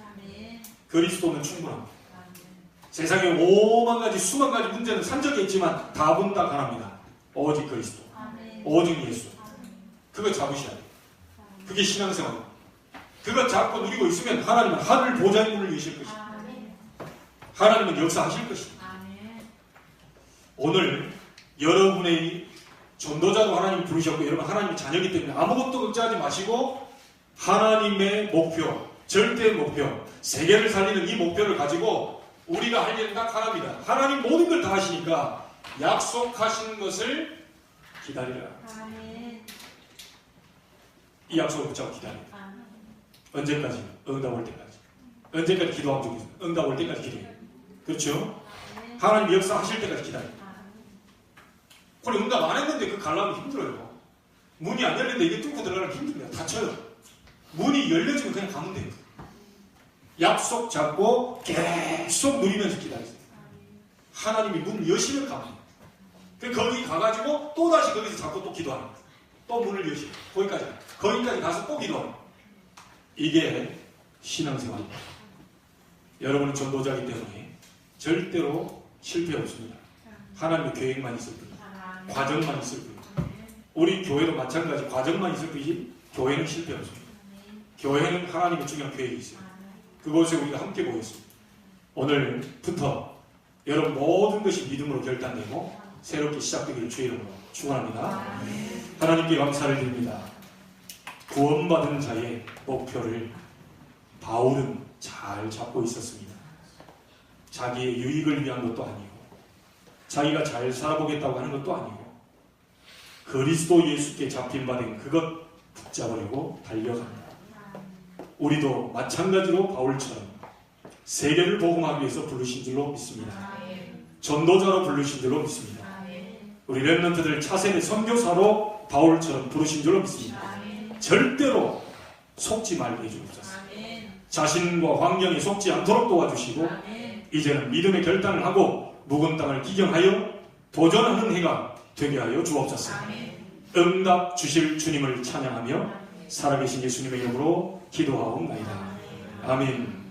그리스도는 충분합니다. 세상에 5만 가지 수만 가지 문제는 산적이 있지만 답은 딱 하나입니다. 오직 그리스도. 오직 예수. 그거 잡으셔야 돼요. 그게 신앙생활. 그거 잡고 누리고 있으면 하나님은 하늘 보좌의 문을 여실 것입니다. 하나님은 역사하실 것입니다. 오늘 여러분의 전도자도 하나님이 부르셨고 여러분 하나님의 자녀이기 때문에 아무것도 걱정하지 마시고 하나님의 목표, 절대의 목표, 세계를 살리는 이 목표를 가지고 우리가 할 일은 딱 하나입니다. 하나님 모든 걸 다 하시니까 약속하신 것을 기다리라. 이 약속을 붙잡고 기다려요. 언제까지? 응답 올 때까지. 언제까지 기도하면 좋겠어요? 응답 올 때까지 기도해요. 그렇죠? 하나님 역사하실 때까지 기다려요. 그래 응답 안 했는데 그 가려면 힘들어요. 문이 안 열리는데 이게 뚫고 들어가면 힘듭니다. 다쳐요. 문이 열려지면 그냥 가면 돼요. 약속 잡고 계속 누리면서 기다리세요. 하나님이 문 여시면 가면 돼요. 거기 가가지고 또다시 거기서 잡고 또 기도하는 거예요. 또 문을 여시고 거기까지 가요. 거기까지 가서 또 기도. 이게 신앙생활입니다. 여러분은 전도자이기 때문에 절대로 실패 없습니다. 하나님의 계획만 있을 뿐이에요. 과정만 있을 뿐이에요. 우리 교회도 마찬가지 과정만 있을 뿐이지 교회는 실패 없습니다. 교회는 하나님의 중요한 계획이 있어요. 그것에 우리가 함께 보겠습니다. 오늘부터 여러분 모든 것이 믿음으로 결단되고 새롭게 시작되기를 주의 이름으로 축원합니다. 하나님께 감사를 드립니다. 구원받은 자의 목표를 바울은 잘 잡고 있었습니다. 자기의 유익을 위한 것도 아니고 자기가 잘 살아보겠다고 하는 것도 아니고 그리스도 예수께 잡힌 바 된 그것 붙잡으려고 달려갑니다. 우리도 마찬가지로 바울처럼 세계를 복음하기 위해서 부르신 줄로 믿습니다. 전도자로 부르신 줄로 믿습니다. 우리 렘넌트들 차세대 선교사로 바울처럼 부르신 줄로 믿습니다. 절대로 속지 말게 해주옵소서. 자신과 환경에 속지 않도록 도와주시고 이제는 믿음의 결단을 하고 묵은 땅을 기경하여 도전하는 해가 되게 하여 주옵소서. 응답 주실 주님을 찬양하며 살아계신 예수님의 이름으로 기도하옵나이다. 아멘.